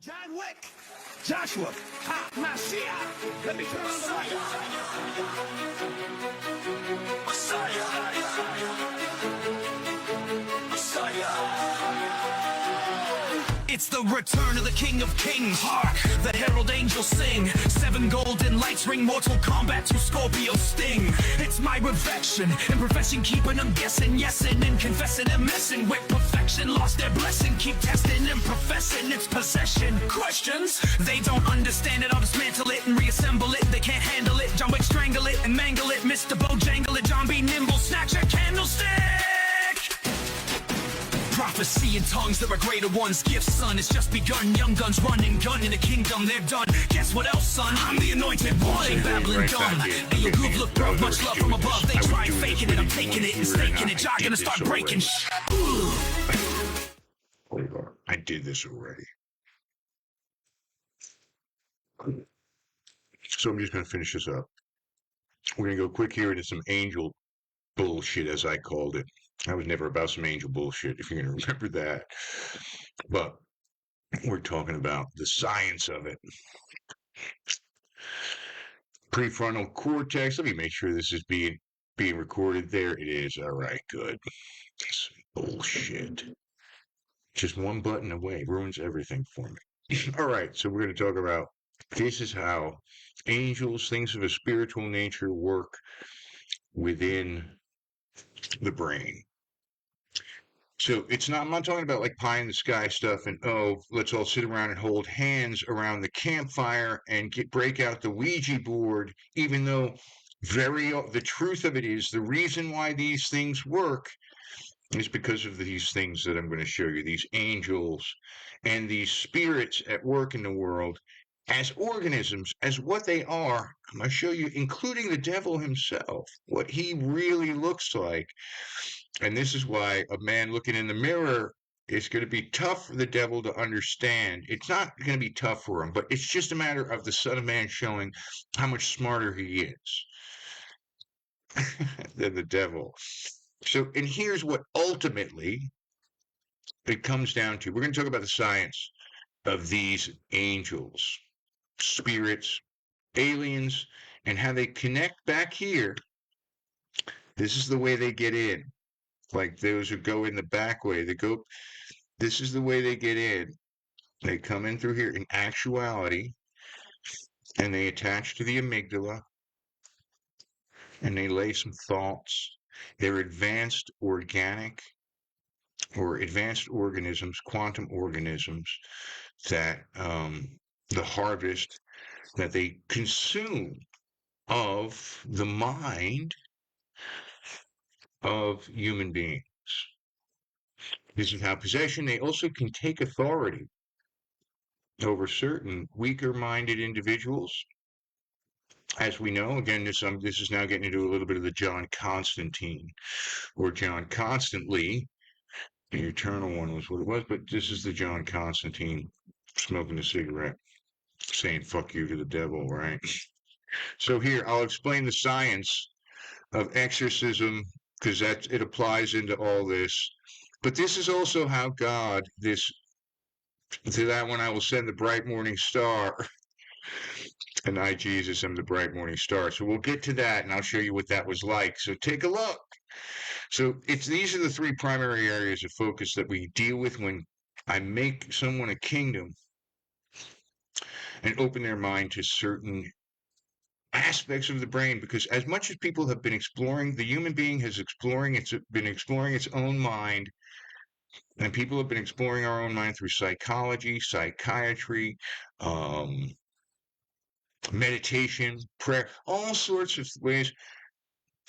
John Wick, Joshua, Mashiach. Let me turn on the light. It's the return of the King of Kings. Hark, the herald angels sing. 7 golden lights ring mortal combat to Scorpio's sting. It's my reflection, imperfection keeping them guessing, yesing and confessing and messing with perfection. Lost their blessing, keep testing and professing its possession. Questions? They don't understand it, I'll dismantle it and reassemble it. They can't handle it, John Wick strangle it and mangle it. Mr. Bojangle it, John be nimble, snatch a candlestick. Prophecy in tongues, there are greater ones. Gifts, son, it's just begun. Young guns running gun in the kingdom, they're done. Guess what else, son? I'm the anointed one. They babbling dumb. And your groove look broke, much love from above. They try faking it, I'm taking it and staking it. Y'all gonna start breaking I did this already. So I'm just gonna finish this up. We're gonna go quick here into some angel bullshit, as I called it. I was never about some angel bullshit, if you're going to remember that. But we're talking about the science of it. Prefrontal cortex. Let me make sure this is being recorded. There it is. All right, good. Some bullshit. Just one button away ruins everything for me. All right, so we're going to talk about this is how angels, things of a spiritual nature, work within the brain. So I'm not talking about like pie in the sky stuff and, oh, let's all sit around and hold hands around the campfire and break out the Ouija board, even though the truth of it is the reason why these things work is because of these things that I'm going to show you, these angels and these spirits at work in the world as organisms, as what they are. I'm going to show you, including the devil himself, what he really looks like. And this is why a man looking in the mirror is going to be tough for the devil to understand. It's not going to be tough for him, but it's just a matter of the Son of Man showing how much smarter he is than the devil. So, and here's what ultimately it comes down to. We're going to talk about the science of these angels, spirits, aliens, and how they connect back here. This is the way they get in. Like those who go in the back way, this is the way they get in. They come in through here in actuality, and they attach to the amygdala, and they lay some thoughts. They're advanced organic or advanced organisms, quantum organisms that the harvest that they consume of the mind of human beings. This is how possession, they also can take authority over certain weaker-minded individuals. As we know, again, this is now getting into a little bit of the John Constantine, or John Constantly. The Eternal One was what it was, but this is the John Constantine smoking a cigarette, saying "fuck you" to the devil, right? So here, I'll explain the science of exorcism, because it applies into all this. But this is also how God, to that one I will send the bright morning star. And I, Jesus, am the bright morning star. So we'll get to that, and I'll show you what that was like. So take a look. So these are the 3 primary areas of focus that we deal with when I make someone a kingdom and open their mind to certain aspects of the brain. Because as much as people have been exploring, the human being has been exploring its own mind. And people have been exploring our own mind through psychology, psychiatry, meditation, prayer, all sorts of ways.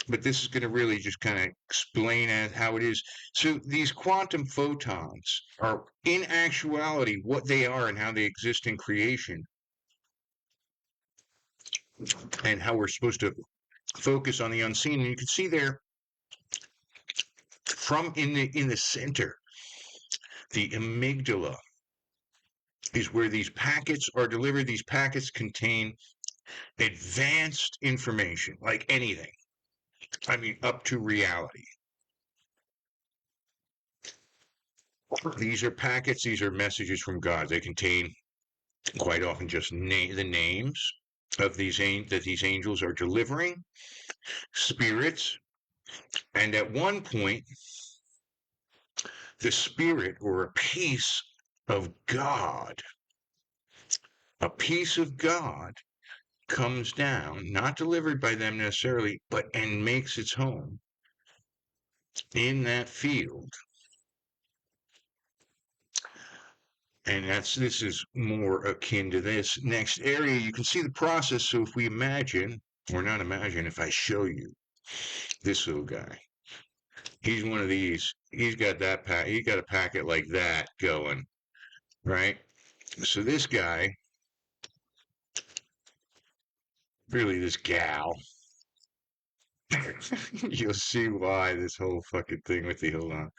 But this is going to really just kind of explain how it is. So these quantum photons are, in actuality, what they are and how they exist in creation, and how we're supposed to focus on the unseen. And you can see there, from in the center, the amygdala is where these packets are delivered. These packets contain advanced information, like anything. I mean, up to reality. These are packets, these are messages from God. They contain quite often just the names of that these angels are delivering, spirits, and at one point, the spirit or a piece of God, a piece of God comes down, not delivered by them necessarily, but and makes its home in that field. And this is more akin to this next area. You can see the process. So if we imagine, or not imagine, if I show you this little guy, he's one of these. He's got that pack. He's got a packet like that going, right? So this guy, really, this gal, you'll see why this whole fucking thing with the hold on,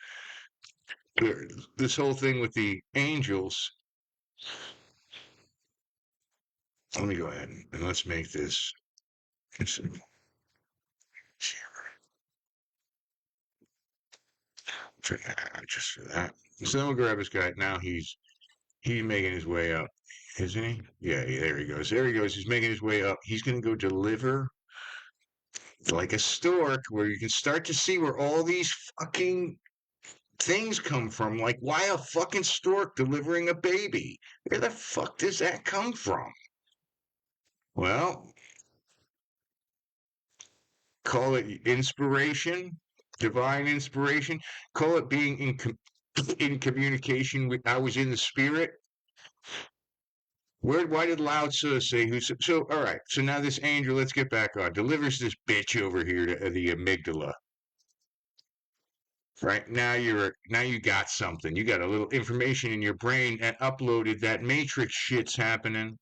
this whole thing with the angels. Let me go ahead and let's make this considerable. Just for that. So then we'll grab this guy. Now he's making his way up, isn't he? Yeah, there he goes. There he goes. He's making his way up. He's going to go deliver like a stork, where you can start to see where all these fucking things come from. Like, why a fucking stork delivering a baby? Where the fuck does that come from? Well, call it inspiration, divine inspiration. Call it being in communication with. I was in the spirit. Why did Lao Tzu say who? So, all right. So now this angel, let's get back on, delivers this bitch over here to the amygdala. Right now you got something. You got a little information in your brain and uploaded. That matrix shit's happening.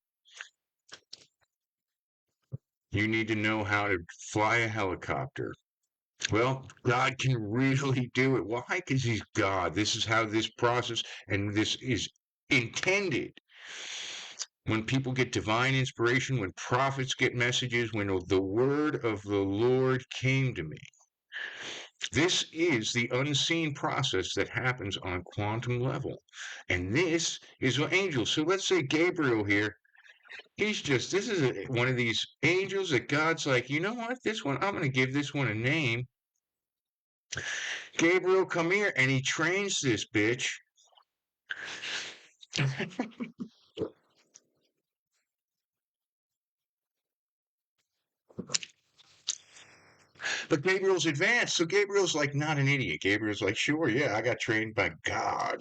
You need to know how to fly a helicopter. Well, God can really do it. Why? Because he's God. This is how this process and this is intended. When people get divine inspiration, when prophets get messages, when the word of the Lord came to me. This is the unseen process that happens on a quantum level. And this is what angels. So let's say Gabriel here, this is one of these angels that God's like, you know what? This one, I'm going to give this one a name. Gabriel, come here. And he trains this bitch. But Gabriel's advanced. So Gabriel's like not an idiot. Gabriel's like, sure, yeah, I got trained by God.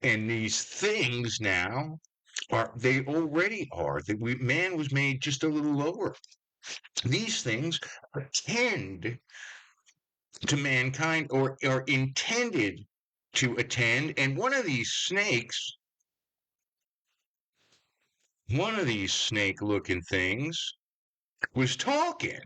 And these things now they already are. Man was made just a little lower. These things attend to mankind or are intended to attend. And one of these snake looking things was talking.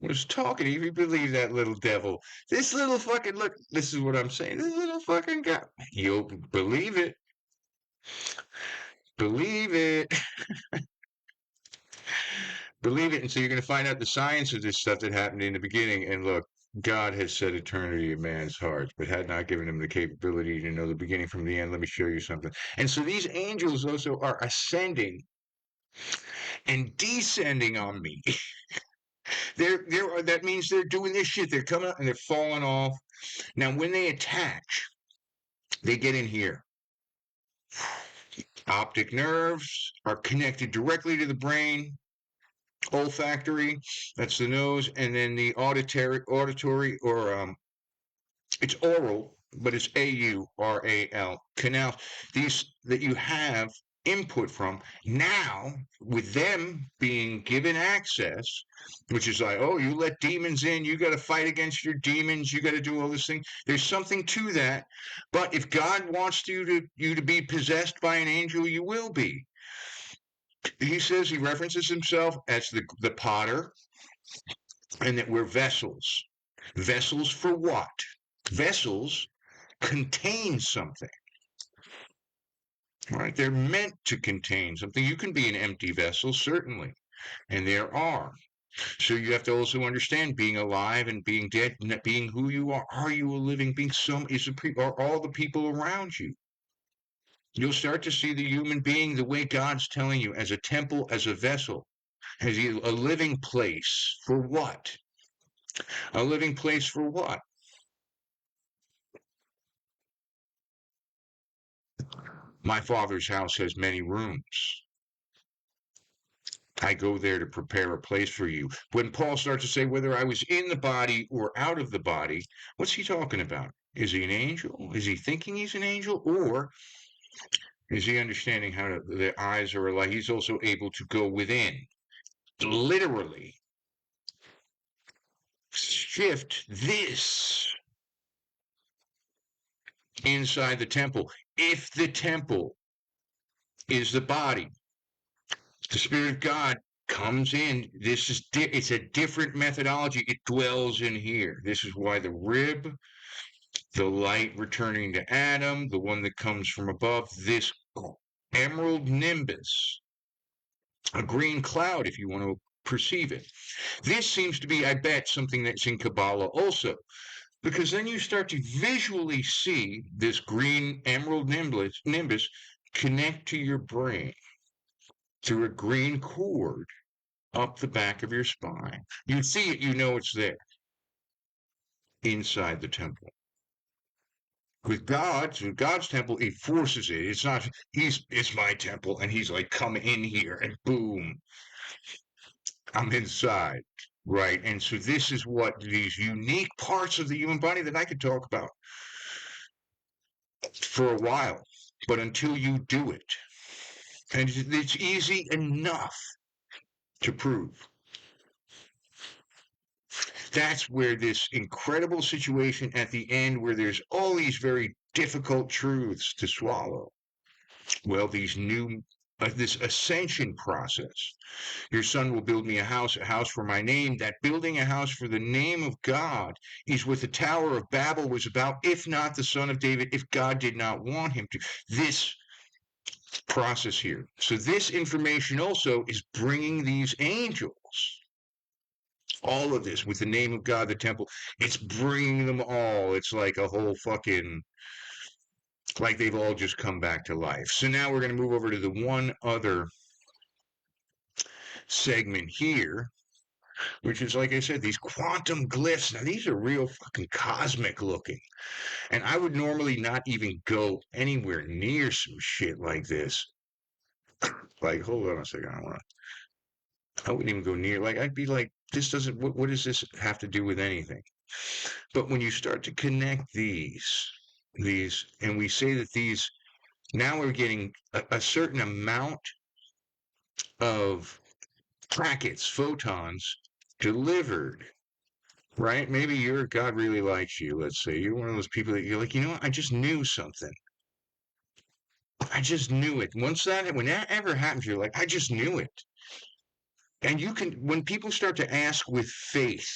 If you believe that little devil, this little fucking look, this is what I'm saying. This little fucking guy, you'll believe it. Believe it. Believe it. And so you're going to find out the science of this stuff that happened in the beginning. And look, God has set eternity in man's heart, but had not given him the capability to know the beginning from the end. Let me show you something. And so these angels also are ascending and descending on me. That means they're doing this shit. They're coming up and they're falling off. Now, when they attach, they get in here. Optic nerves are connected directly to the brain. Olfactory, that's the nose, and then the auditory, or it's oral, but it's AURAL, canal. These that you have input from. Now, with them being given access, which is like, oh, you let demons in, you got to fight against your demons, you got to do all this thing. There's something to that. But if God wants you to be possessed by an angel, you will be. He says, he references himself as the potter, and that we're vessels. Vessels for what? Vessels contain something. Right? They're meant to contain something. You can be an empty vessel, certainly, and there are. So you have to also understand being alive and being dead, being who you are. Are you a living being? Are all the people around you? You'll start to see the human being the way God's telling you, as a temple, as a vessel, as a living place. For what? A living place for what? My Father's house has many rooms. I go there to prepare a place for you. When Paul starts to say whether I was in the body or out of the body, what's he talking about? Is he an angel? Is he thinking he's an angel? Or is he understanding how the eyes are alive? He's also able to go within, literally shift this inside the temple. If the temple is the body, the Spirit of God comes in. It's a different methodology. It dwells in here. This is why the rib, the light returning to Adam, the one that comes from above, this emerald nimbus, a green cloud, if you want to perceive it. This seems to be, I bet, something that's in Kabbalah also, because then you start to visually see this green emerald nimbus connect to your brain through a green cord up the back of your spine. You see it, you know it's there inside the temple. With God's temple, he forces it. It's not, it's my temple, and he's like, come in here, and boom, I'm inside. Right. And so this is what these unique parts of the human body that I could talk about for a while, but until you do it, and it's easy enough to prove. That's where this incredible situation at the end, where there's all these very difficult truths to swallow. Well, this ascension process. Your son will build me a house for my name. That building a house for the name of God is what the Tower of Babel was about, if not the Son of David, if God did not want him to. This process here. So this information also is bringing these angels. All of this with the name of God, the temple, it's bringing them all. It's like a whole fucking, like they've all just come back to life. So now we're going to move over to the one other segment here, which is, like I said, these quantum glyphs. Now, these are real fucking cosmic looking. And I would normally not even go anywhere near some shit like this. Like, hold on a second. I wouldn't even go near. Like, I'd be like, this doesn't, what does this have to do with anything? But when you start to connect these, and we say that these, now we're getting a certain amount of packets, photons delivered, right? Maybe God really likes you. Let's say you're one of those people that you're like, you know what? I just knew something. I just knew it. When that ever happens, you're like, I just knew it. And when people start to ask with faith,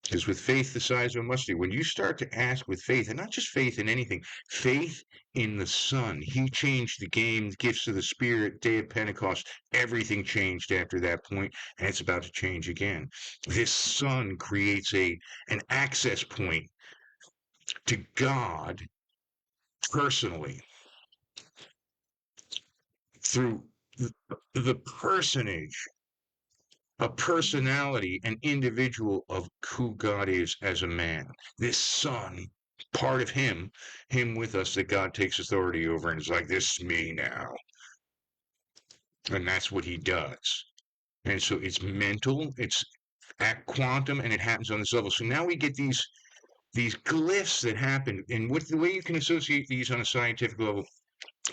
because with faith the size of a mustard seed, when you start to ask with faith, and not just faith in anything, faith in the Son. He changed the game, gifts of the Spirit, day of Pentecost, everything changed after that point, and it's about to change again. This Son creates an access point to God personally through the personage, a personality, an individual of who God is as a man. This Son, part of him with us, that God takes authority over and is like, this is me now. And that's what he does. And so it's mental, it's at quantum, and it happens on this level. So now we get these glyphs that happen. And the way you can associate these on a scientific level,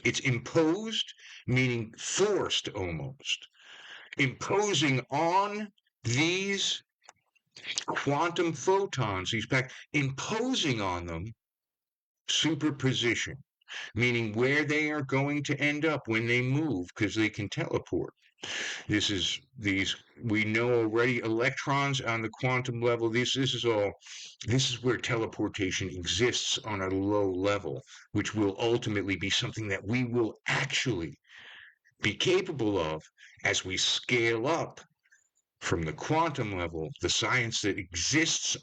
it's imposed, meaning forced almost. Imposing on these quantum photons, imposing on them superposition, meaning where they are going to end up when they move, because they can teleport. We know already, electrons on the quantum level. This is where teleportation exists on a low level, which will ultimately be something that we will actually be capable of as we scale up from the quantum level, the science that exists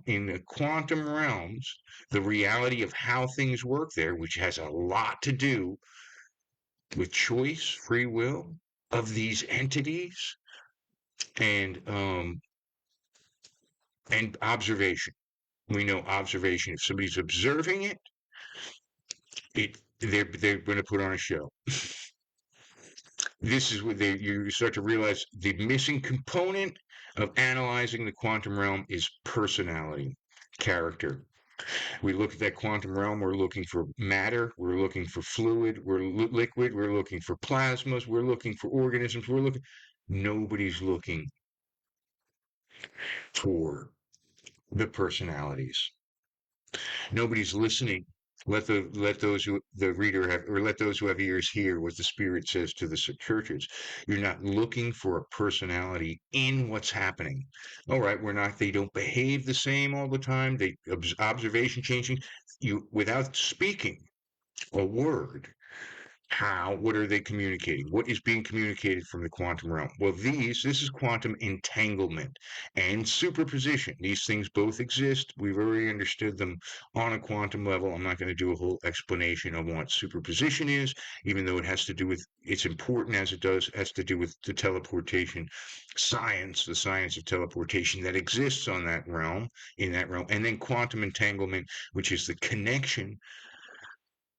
in the quantum realms, the reality of how things work there, which has a lot to do with choice, free will of these entities, and observation. We know observation. If somebody's observing it, they're going to put on a show. This is what you start to realize the missing component of analyzing the quantum realm is personality, character. We look at that quantum realm, we're looking for matter, we're looking for fluid, we're liquid, we're looking for plasmas, we're looking for organisms, nobody's looking for the personalities. Nobody's listening. Let those who the reader have, or let those who have ears hear what the Spirit says to the churches. You're not looking for a personality in what's happening. All right, we're not. They don't behave the same all the time. They observation changing. You without speaking a word. What are they communicating? What is being communicated from the quantum realm? Well, this is quantum entanglement and superposition. These things both exist. We've already understood them on a quantum level. I'm not going to do a whole explanation of what superposition is, even though it has to do with, it's important as it has to do with the teleportation science, the science of teleportation that exists on that realm, in that realm. And then quantum entanglement, which is the connection,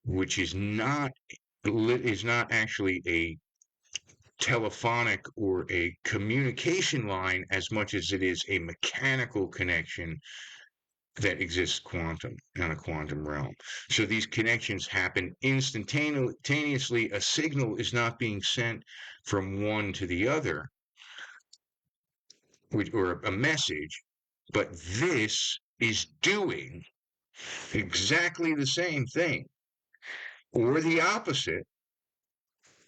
which is not actually a telephonic or a communication line as much as it is a mechanical connection that exists quantum in a quantum realm. So these connections happen instantaneously. A signal is not being sent from one to the other, or a message, but this is doing exactly the same thing or the opposite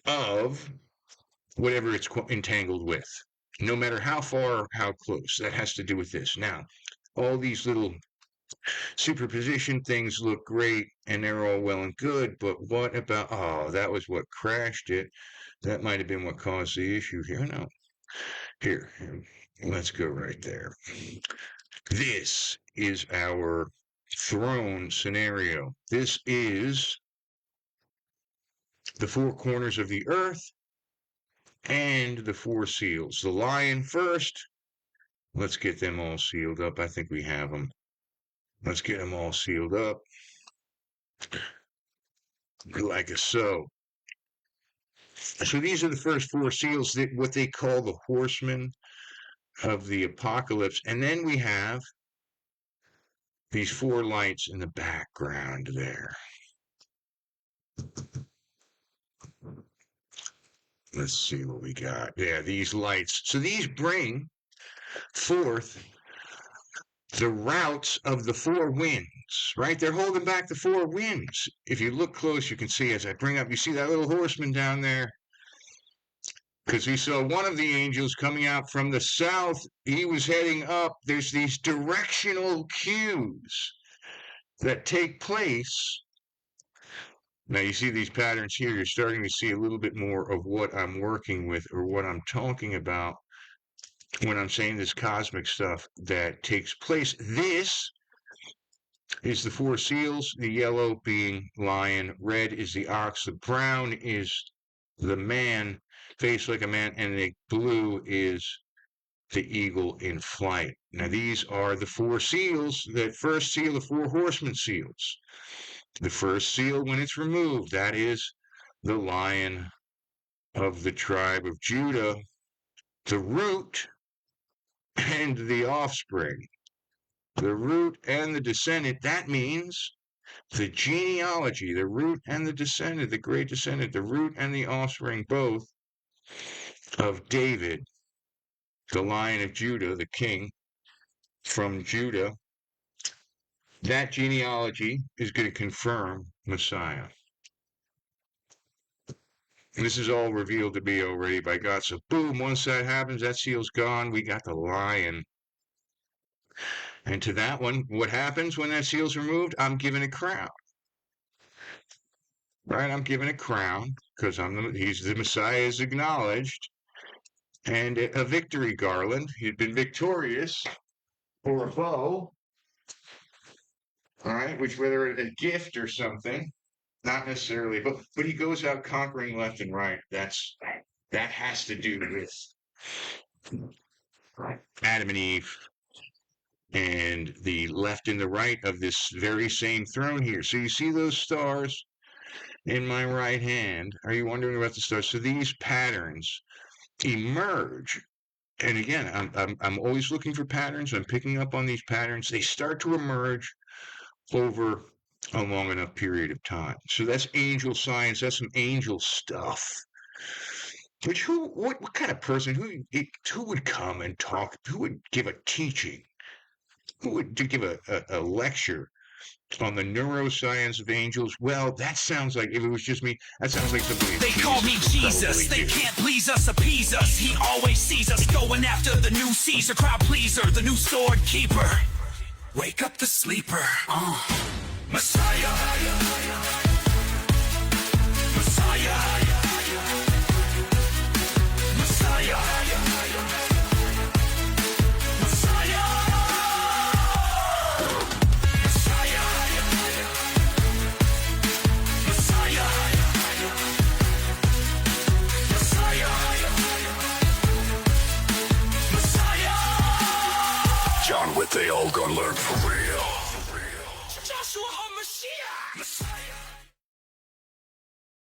of whatever it's entangled with, no matter how far or how close. That has to do with this. Now, all these little superposition things look great and they're all well and good, but what about, oh, that was what crashed it. That might have been what caused the issue here. No, here, let's go right there. This is our throne scenario. This is the four corners of the earth and the four seals. The lion first. Let's get them all sealed up. I think we have them. Let's get them all sealed up. Like so. So these are the first four seals, what they call the horsemen of the apocalypse. And then we have these four lights in the background there. Let's see what we got. Yeah, these lights. So these bring forth the routes of the four winds, right? They're holding back the four winds. If you look close, you can see as I bring up, you see that little horseman down there? Because we saw one of the angels coming out from the south. He was heading up. There's these directional cues that take place. Now you see these patterns here. You're starting to see a little bit more of what I'm working with or what I'm talking about when I'm saying this cosmic stuff that takes place. This is the four seals, the yellow being lion, red is the ox, the brown is the man, face like a man, and the blue is the eagle in flight. Now these are the four seals, that first seal, the four horsemen seals. The first seal, when it's removed, that is the lion of the tribe of Judah, the root and the offspring. The root and the descendant, that means the genealogy, the root and the descendant, the great descendant, the root and the offspring, both of David, the Lion of Judah, the king from Judah. That genealogy is going to confirm Messiah. And this is all revealed to be already by God. So boom, once that happens, that seal's gone. We got the lion. And to that one, what happens when that seal's removed? I'm given a crown. Right? I'm given a crown because the Messiah is acknowledged. and a victory garland. He'd been victorious, or a bow, all right, which whether a gift or something, not necessarily, but he goes out conquering left and right. That has to do with Adam and Eve and the left and the right of this very same throne here. So you see those stars in my right hand. Are you wondering about the stars? So these patterns emerge. And again, I'm always looking for patterns. I'm picking up on these patterns. They start to emerge over a long enough period of time. So that's angel science. That's some angel stuff. Which what kind of person who would come and talk? Who would give a teaching? Who would give a lecture on the neuroscience of angels? Well, that sounds like, if it was just me, that sounds like somebody. They call me Jesus, they can't please us, appease us. He always sees us going after the new Caesar, crowd pleaser, the new sword keeper. Wake up the sleeper, Messiah, Messiah, Messiah, John Wick, they all gonna learn for real.